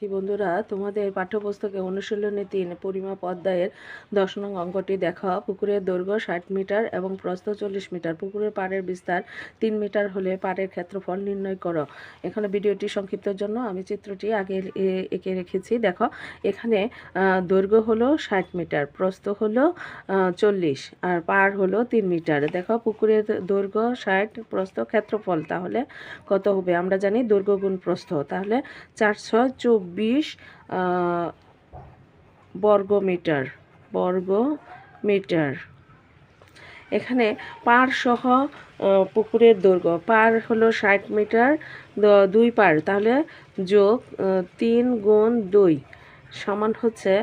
শিক্ষার্থী বন্ধুরা, তোমাদের পাঠ্যপুস্তকে অনুশীলনী ৩ পরিমাপ অধ্যায়ের ১০ নং অঙ্কটি দেখো। পুকুরের দৈর্ঘ্য ৬০ মিটার এবং প্রস্থ ৪০ মিটার। পুকুরের পাড়ের বিস্তার ৩ মিটার হলে পাড়ের ক্ষেত্রফল নির্ণয় করো। এখানে ভিডিওটি সংক্ষিপ্তের জন্য আমি চিত্রটি আগে এঁকে রেখেছি। দেখো, এখানে দৈর্ঘ্য হলো ৬০ মিটার, প্রস্থ হলো ৪০ আর পাড় হলো ৩ মিটার। দেখো, পুকুরের দৈর্ঘ্য ৬০, প্রস্থ, ক্ষেত্রফল তাহলে কত হবে? আমরা জানি দৈর্ঘ্য গুণ প্রস্থ, তাহলে ৪২৪ বর্গমিটার। এখানে পাড় সহ পুকুরের দৈর্ঘ্য, পাড় হলো ৬০ মিটার, ২ পাড়, তাহলে যোগ ৩ গুণ ২ সমান হচ্ছে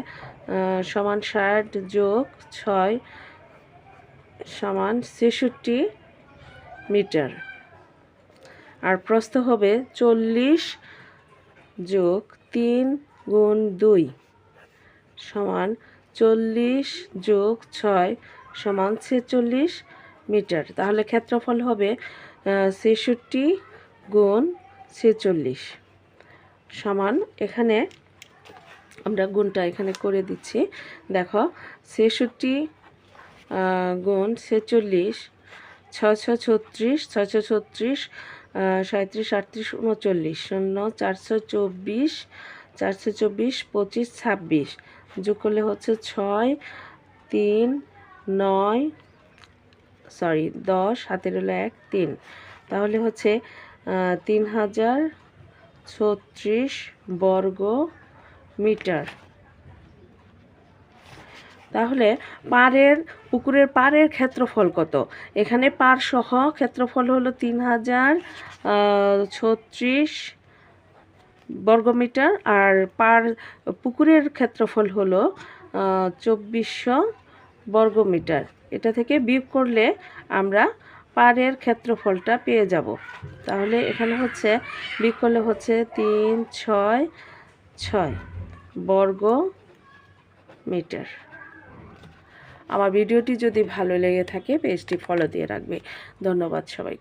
সমান ৬০ যোগ ৬ সমান ৬৬ মিটার। আর প্রস্থ হবে ৪০ যোগ ৩ গুণ ২ সমান ৪০ যোগ ৬ সমান ৪৬ মিটার। তাহলে ক্ষেত্রফল হবে ৬৬ গুণ ৪৬ সমান, এখানে আমরা গুণটা এখানে করে দিচ্ছি। দেখো, ৬৬ গুণ ৪৬, ৬৩৬, ৬৩৬, ৩৭, ৩৮, ৩৯, শূন্য, ৪২৪, ৪২৪, ২৫, ২৬ যোগ করলে হচ্ছে ৬, ৩, ৯, ১০, হাতের হলো ১, ৩, তাহলে হচ্ছে ৩০৩৬ বর্গ মিটার। তাহলে পুকুরের পাড়ের ক্ষেত্রফল কত? এখানে পাড় সহ ক্ষেত্রফল হলো ৩০৩৬ বর্গমিটার, আর পুকুরের ক্ষেত্রফল হলো ২৪০০ বর্গমিটার। এটা থেকে বিয়োগ করলে আমরা পাড়ের ক্ষেত্রফলটা পেয়ে যাব। তাহলে এখানে হচ্ছে বিয়োগ করলে হচ্ছে ৩৬৬ বর্গ মিটার। আমার ভিডিওটি যদি ভালো লেগে থাকে পেজটি ফলো দিয়ে রাখবে। ধন্যবাদ সবাইকে।